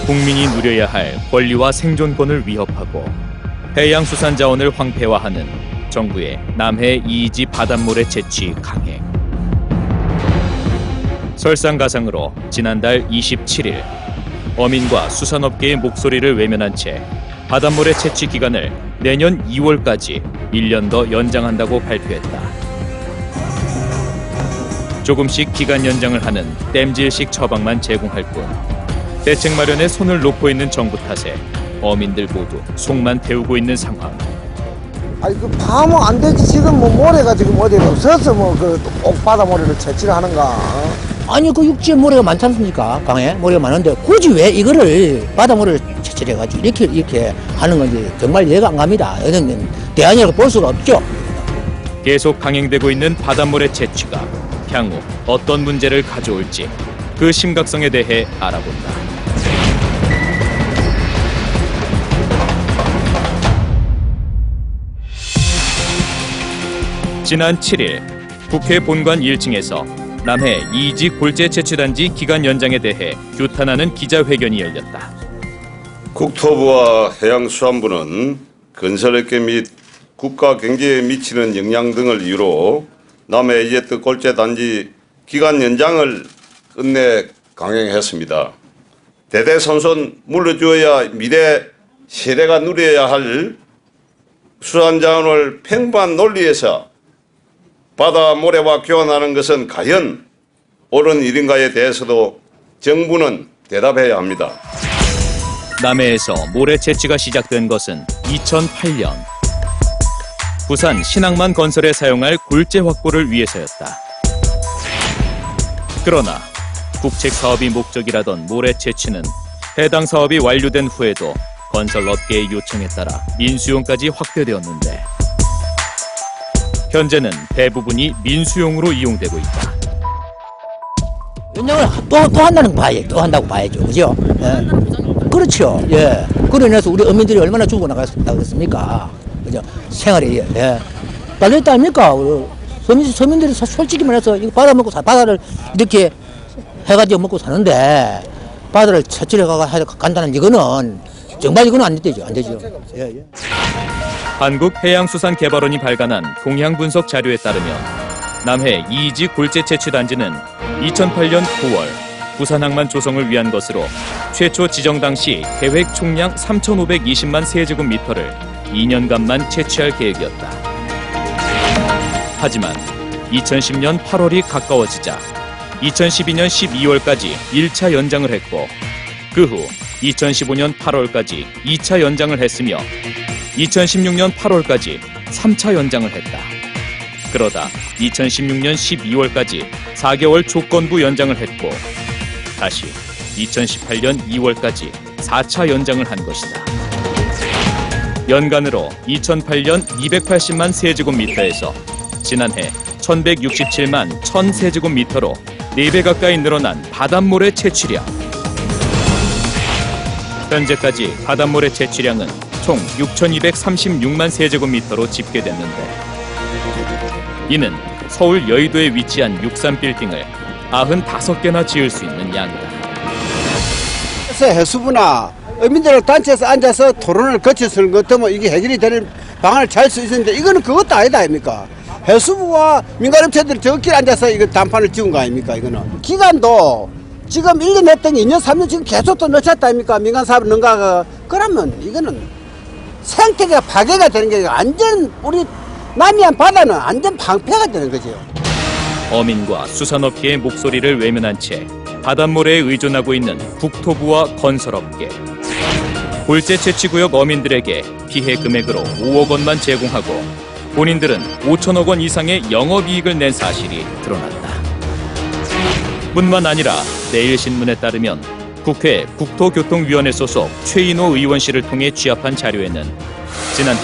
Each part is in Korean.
국민이 누려야 할 권리와 생존권을 위협하고 해양수산자원을 황폐화하는 정부의 남해 이이지 바닷모래 채취 강행. 설상가상으로 지난달 27일 어민과 수산업계의 목소리를 외면한 채 바닷모래 채취 기간을 내년 2월까지 1년 더 연장한다고 발표했다. 조금씩 기간 연장을 하는 땜질식 처방만 제공할 뿐 대책 마련에 손을 놓고 있는 정부 탓에 어민들 모두 속만 태우고 있는 상황. 아니 그 파면 안 되지. 지금 뭐 모래가 지금 어디 없어서 뭐 그 옥바다 모래를 채취를 하는가? 아니 그 육지에 모래가 많지 않습니까? 강에 모래가 많은데 굳이 왜 이거를 바다 모래를 채취를 해가지고 이렇게 하는 건지 정말 이해가 안 갑니다. 이거는 대안이라고 볼 수가 없죠. 계속 강행되고 있는 바닷모래 채취가 향후 어떤 문제를 가져올지 그 심각성에 대해 알아본다. 지난 7일 국회 본관 1층에서 남해 이이지 골재 채취단지 기간 연장에 대해 규탄하는 기자회견이 열렸다. 국토부와 해양수산부는 건설업계 및 국가 경제에 미치는 영향 등을 이유로 남해 이제트 골재 단지 기간 연장을 끝내 강행했습니다. 대대손손 물러주어야 미래 세대가 누려야 할 수산자원을 팽반 논리에서 바다 모래와 교환하는 것은 과연 옳은 일인가에 대해서도 정부는 대답해야 합니다. 남해에서 모래 채취가 시작된 것은 2008년. 부산 신항만 건설에 사용할 골재 확보를 위해서였다. 그러나 국책 사업이 목적이라던 모래 채취는 해당 사업이 완료된 후에도 건설업계의 요청에 따라 민수용까지 확대되었는데 현재는 대부분이 민수용으로 이용되고 있다. 연장을 또 한다는 거 봐야죠. 또 한다고 봐야죠. 그죠? 예. 그렇죠. 예. 그로 인해서 우리 어민들이 얼마나 죽어나갔습니까? 그죠? 생활이, 예. 달렸다 아닙니까? 서민들이 솔직히 말해서 이거 바다를 이렇게 해가지고 먹고 사는데 바다를 채취를 간다는 이거는 정말 이거는 안 되죠. 안 되죠. 예, 예. 한국해양수산개발원이 발간한 동향 분석 자료에 따르면 남해 이이지 골재 채취 단지는 2008년 9월 부산항만 조성을 위한 것으로 최초 지정 당시 계획 총량 3,520만 세제곱미터를 2년간만 채취할 계획이었다. 하지만 2010년 8월이 가까워지자 2012년 12월까지 1차 연장을 했고 그 후 2015년 8월까지 2차 연장을 했으며 2016년 8월까지 3차 연장을 했다. 그러다 2016년 12월까지 4개월 조건부 연장을 했고 다시 2018년 2월까지 4차 연장을 한 것이다. 연간으로 2008년 280만 세제곱미터에서 지난해 1167만 1000세제곱미터로 4배 가까이 늘어난 바닷모래 채취량. 현재까지 바닷모래 채취량은 총 6,236만 세제곱미터로 집계됐는데 이는 서울 여의도에 위치한 63빌딩을 95개나 지을 수 있는 양이다. 그래서 해수부나 어민들 단체에서 앉아서 토론을 거쳐서 같으면 이게 해결이 되는 방안을 찾을 수 있었는데 이거는 그것도 아니다 아닙니까? 해수부와 민간업체들이 저끼리 앉아서 이거 단판을 지은 거 아닙니까? 이거는 기간도 지금 1년 했더니 2년 3년 지금 계속 또 늦췄다 아닙니까? 민간 사업 능가가. 그러면 이거는 생태계가 파괴가 되는 게 완전 우리 남해안 바다는 완전 방패가 되는 거죠. 어민과 수산업계의 목소리를 외면한 채 바닷모래에 의존하고 있는 국토부와 건설업계. 골재 채취구역 어민들에게 피해 금액으로 5억 원만 제공하고 본인들은 5천억 원 이상의 영업이익을 낸 사실이 드러났다. 뿐만 아니라 내일신문에 따르면 국회 국토교통위원회 소속 최인호 의원실을 통해 취합한 자료에는 지난해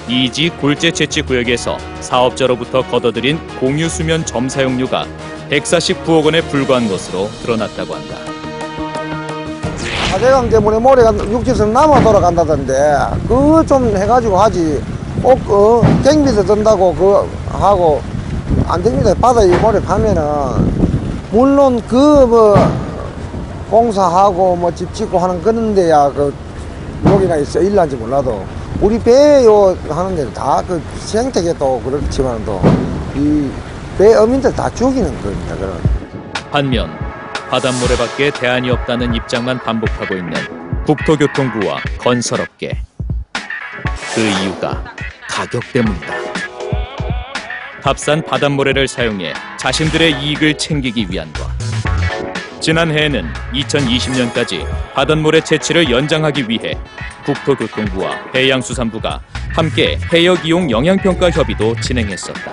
이이지 골재 채취 구역에서 사업자로부터 걷어들인 공유수면 점사용료가 149억 원에 불과한 것으로 드러났다고 한다. 하재강 때문에 모래가 육지에서 남아 돌아간다던데 그거 좀 해가지고 하지. 꼭 경비서 든다고 그거 하고 안 됩니다. 바다에 모래 파면은 물론 그 뭐 공사하고 뭐 집 짓고 하는 그런 데야 그 여기가 있어 일난지 몰라도 우리 배요 하는 데는 다 그 생태계 또 그렇지만 또 이 배 어민들 다 죽이는 겁니다. 그런. 반면 바닷모래밖에 대안이 없다는 입장만 반복하고 있는 국토교통부와 건설업계. 그 이유가 가격 때문이다. 값싼 바닷모래를 사용해 자신들의 이익을 챙기기 위함과 지난해에는 2020년까지 바닷모래 채취를 연장하기 위해 국토교통부와 해양수산부가 함께 해역이용 영향평가 협의도 진행했었다.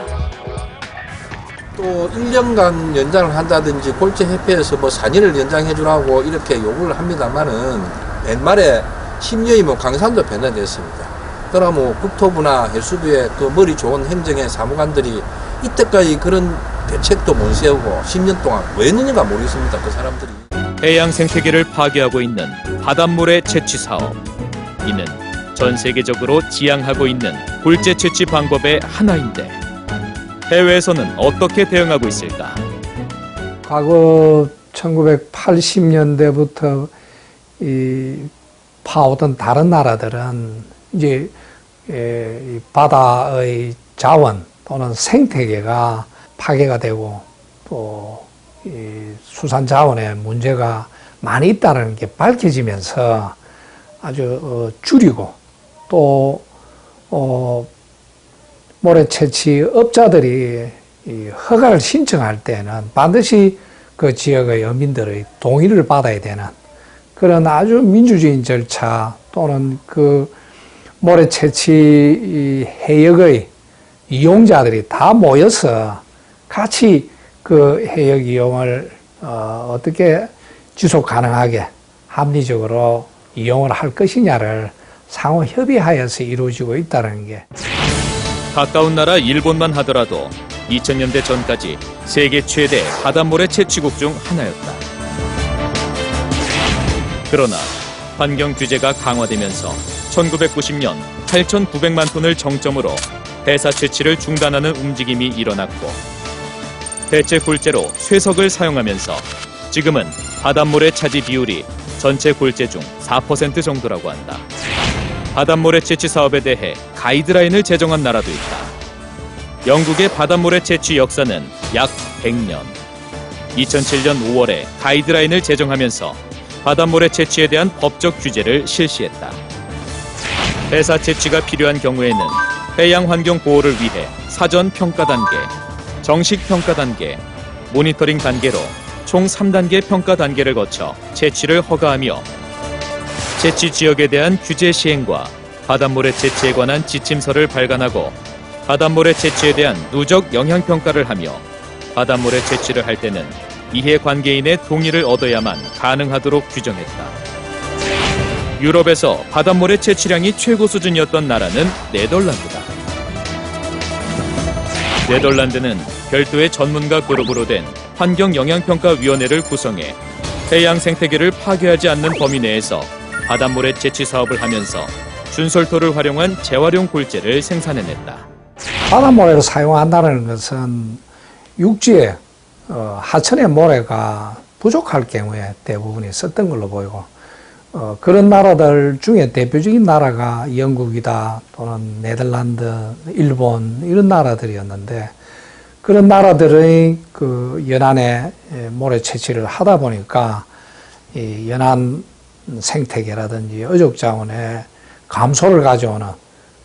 또 1년간 연장을 한다든지 골재협회에서 뭐 4년을 연장해주라고 이렇게 요구를 합니다만은 옛말에 10년이면 강산도 변화됐습니다. 그러면 국토부나 해수부의 그 머리 좋은 행정의 사무관들이 이때까지 그런 대책도 못 세우고 10년 동안 왜 했는가 모르겠습니다. 그 사람들이. 해양 생태계를 파괴하고 있는 바닷모래 채취 사업. 이는 전 세계적으로 지향하고 있는 골재 채취 방법의 하나인데 해외에서는 어떻게 대응하고 있을까? 과거 1980년대부터 파오던 다른 나라들은 이제 이 바다의 자원 또는 생태계가 파괴가 되고 또 이 수산 자원에 문제가 많이 있다는 게 밝혀지면서 아주 줄이고 또 모래 채취 업자들이 이 허가를 신청할 때는 반드시 그 지역의 어민들의 동의를 받아야 되는 그런 아주 민주주의인 절차 또는 그 모래 채취 해역의 이용자들이 다 모여서 같이 그 해역 이용을 어떻게 지속 가능하게 합리적으로 이용을 할 것이냐를 상호 협의하여서 이루어지고 있다는 게 가까운 나라 일본만 하더라도 2000년대 전까지 세계 최대 바닷모래 채취국 중 하나였다. 그러나 환경 규제가 강화되면서 1990년 8,900만 톤을 정점으로 해사 채취를 중단하는 움직임이 일어났고 대체 골재로 쇠석을 사용하면서 지금은 바닷모래 차지 비율이 전체 골재 중 4% 정도라고 한다. 바닷모래 채취 사업에 대해 가이드라인을 제정한 나라도 있다. 영국의 바닷모래 채취 역사는 약 100년. 2007년 5월에 가이드라인을 제정하면서 바닷모래 채취에 대한 법적 규제를 실시했다. 해사 채취가 필요한 경우에는 해양 환경 보호를 위해 사전 평가 단계, 정식 평가 단계, 모니터링 단계로 총 3단계 평가 단계를 거쳐 채취를 허가하며 채취 지역에 대한 규제 시행과 바닷모래 채취에 관한 지침서를 발간하고 바닷모래 채취에 대한 누적 영향평가를 하며 바닷모래 채취를 할 때는 이해관계인의 동의를 얻어야만 가능하도록 규정했다. 유럽에서 바닷모래 채취량이 최고 수준이었던 나라는 네덜란드다. 네덜란드는 별도의 전문가 그룹으로 된 환경영향평가위원회를 구성해 해양 생태계를 파괴하지 않는 범위 내에서 바닷모래 채취 사업을 하면서 준솔토를 활용한 재활용 골재를 생산해냈다. 바닷모래를 사용한다는 것은 육지에 하천의 모래가 부족할 경우에 대부분이 썼던 걸로 보이고 그런 나라들 중에 대표적인 나라가 영국이다 또는 네덜란드, 일본 이런 나라들이었는데 그런 나라들의 그 연안에 모래 채취를 하다 보니까 이 연안 생태계라든지 어족 자원의 감소를 가져오는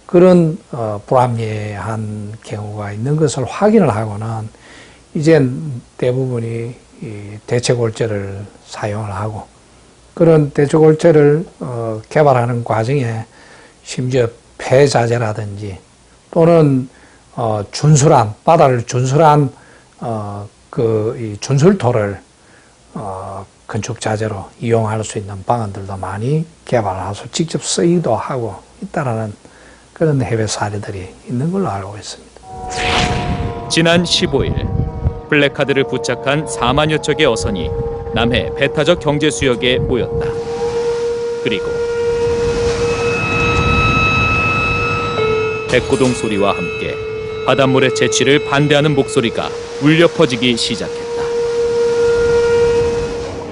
그런 불합리한 경우가 있는 것을 확인을 하고는 이젠 대부분이 이 대체골재를 사용을 하고 그런 대체골재를 개발하는 과정에 심지어 폐자재라든지 또는 준설한 바다를 준설한 이 준설토를 건축 자재로 이용할 수 있는 방안들도 많이 개발해서 직접 쓰기도 하고 있다라는 그런 해외 사례들이 있는 걸로 알고 있습니다. 지난 15일 블랙카드를 부착한 4만여 척의 어선이 남해 배타적 경제 수역에 모였다. 그리고 백고동 소리와 함께 바닷모래 채취를 반대하는 목소리가 울려 퍼지기 시작했다.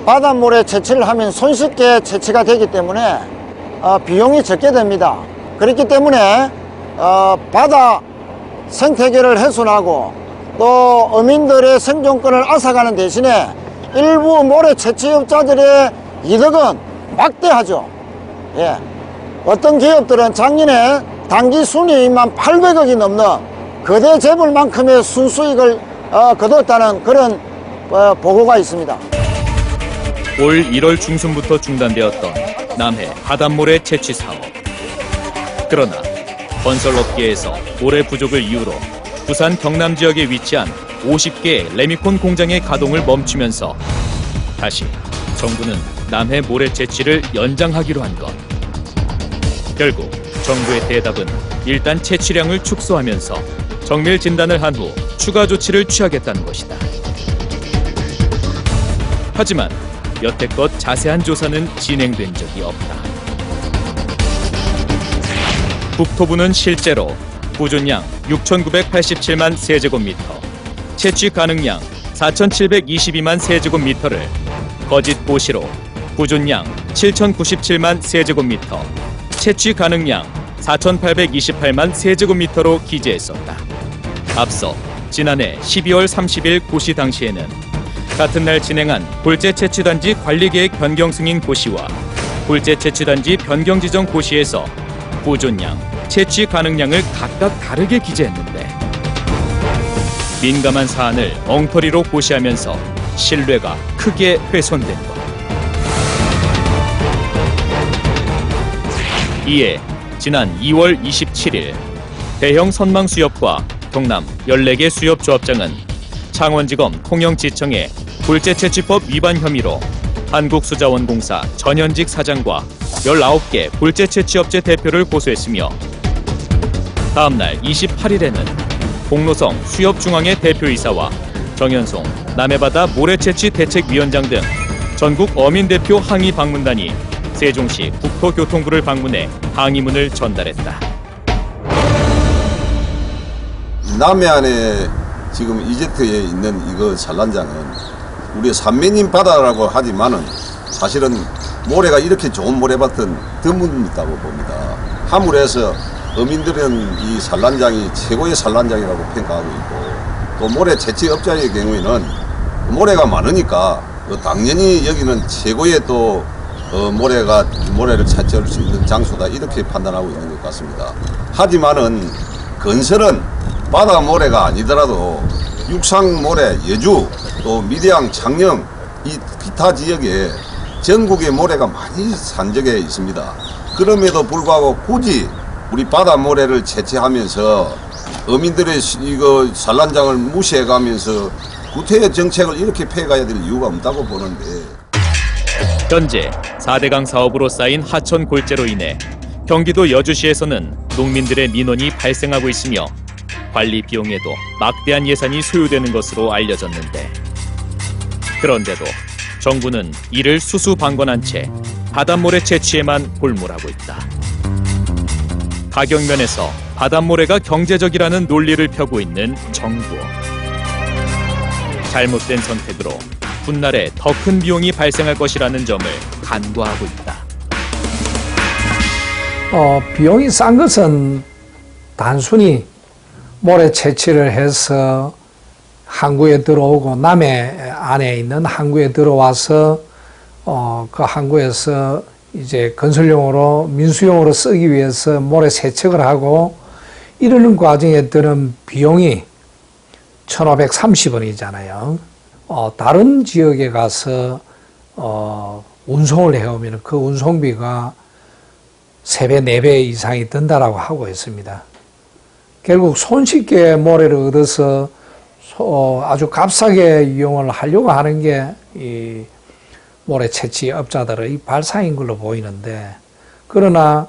바닷물에 채취를 하면 손쉽게 채취가 되기 때문에 비용이 적게 됩니다. 그렇기 때문에 바다 생태계를 훼손하고 또 어민들의 생존권을 앗아가는 대신에 일부 모래 채취업자들의 이득은 막대하죠. 예. 어떤 기업들은 작년에 당기 순이익만 800억이 넘는 거대 재벌만큼의 순수익을 거뒀다는 그런 보고가 있습니다. 올 1월 중순부터 중단되었던 남해 바닷모래 채취 사업. 그러나 건설업계에서 모래 부족을 이유로 부산 경남 지역에 위치한 50개의 레미콘 공장의 가동을 멈추면서 다시 정부는 남해 모래 채취를 연장하기로 한 것. 결국 정부의 대답은 일단 채취량을 축소하면서 정밀 진단을 한 후 추가 조치를 취하겠다는 것이다. 하지만 여태껏 자세한 조사는 진행된 적이 없다. 국토부는 실제로 보존량 6,987만 세제곱미터, 채취 가능량 4,722만 세제곱미터를 거짓 고시로 보존량 7,097만 세제곱미터, 채취 가능량 4,828만 세제곱미터로 기재했었다. 앞서 지난해 12월 30일 고시 당시에는 같은 날 진행한 골재 채취단지 관리계획 변경 승인 고시와 골재 채취단지 변경 지정 고시에서 보존량, 채취 가능량을 각각 다르게 기재했는데 민감한 사안을 엉터리로 고시하면서 신뢰가 크게 훼손된 것. 이에 지난 2월 27일 대형 선망수협과 경남 14개 수협조합장은 창원지검 통영지청에 골재채취법 위반 혐의로 한국수자원공사 전현직 사장과 19개 골재채취업체 대표를 고소했으며 다음날 28일에는 공로성 수협중앙회 대표이사와 정현송 남해바다 모래채취 대책위원장 등 전국 어민대표 항의 방문단이 세종시 국토교통부를 방문해 항의문을 전달했다. 남해안에 지금 이제트에 있는 이거 산란장은 우리 산면인 바다라고 하지만은 사실은 모래가 이렇게 좋은 모래밭은 드물다고 봅니다. 하물에서 어민들은 이 산란장이 최고의 산란장이라고 평가하고 있고 또 모래 채취업자의 경우에는 모래가 많으니까 당연히 여기는 최고의 또 모래를 채취할 수 있는 장소다 이렇게 판단하고 있는 것 같습니다. 하지만은 건설은 바다 모래가 아니더라도 육상 모래, 여주, 또 밀양, 창녕 이 기타 지역에 전국에 모래가 많이 산적해 있습니다. 그럼에도 불구하고 굳이 우리 바다 모래를 채취하면서 어민들의 이거 산란장을 무시해가면서 구태여 정책을 이렇게 펴가야 될 이유가 없다고 보는데. 현재 4대강 사업으로 쌓인 하천 골재로 인해 경기도 여주시에서는 농민들의 민원이 발생하고 있으며 관리 비용에도 막대한 예산이 소요되는 것으로 알려졌는데 그런데도 정부는 이를 수수방관한 채 바닷모래 채취에만 골몰하고 있다. 가격면에서 바닷모래가 경제적이라는 논리를 펴고 있는 정부. 잘못된 선택으로 훗날에 더 큰 비용이 발생할 것이라는 점을 간과하고 있다. 비용이 싼 것은 단순히 모래 채취를 해서 항구에 들어오고 남해 안에 있는 항구에 들어와서 그 항구에서 이제 건설용으로 민수용으로 쓰기 위해서 모래 세척을 하고 이러는 과정에 드는 비용이 1,530원이잖아요. 다른 지역에 가서 운송을 해오면 그 운송비가 3배, 4배 이상이 든다라고 하고 있습니다. 결국 손쉽게 모래를 얻어서 아주 값싸게 이용을 하려고 하는 게 이 모래 채취 업자들의 발상인 걸로 보이는데 그러나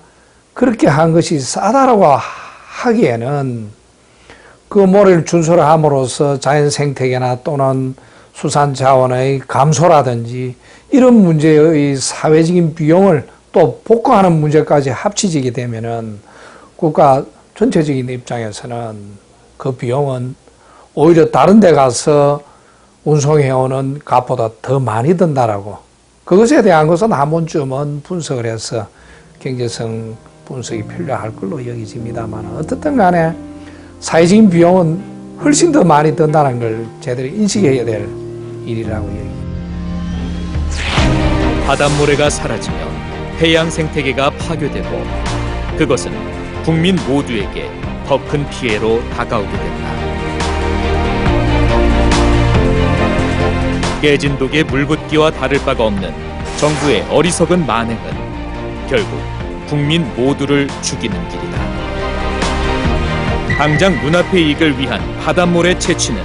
그렇게 한 것이 싸다라고 하기에는 그 모래를 준수를 함으로써 자연 생태계나 또는 수산 자원의 감소라든지 이런 문제의 사회적인 비용을 또 복구하는 문제까지 합치지게 되면은 국가 전체적인 입장에서는 그 비용은 오히려 다른 데 가서 운송해오는 값보다 더 많이 든다라고 그것에 대한 것은 한 번쯤은 분석을 해서 경제성 분석이 필요할 걸로 여겨집니다만 어떻든 간에 사회적인 비용은 훨씬 더 많이 든다는 걸 제대로 인식해야 될 일이라고 여깁니다. 바닷모래가 사라지면 해양 생태계가 파괴되고 그것은 국민 모두에게 더 큰 피해로 다가오게 된다. 깨진 독에 물붓기와 다를 바가 없는 정부의 어리석은 만행은 결국 국민 모두를 죽이는 길이다. 당장 눈앞의 이익을 위한 바닷모래 채취는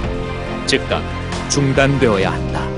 즉각 중단되어야 한다.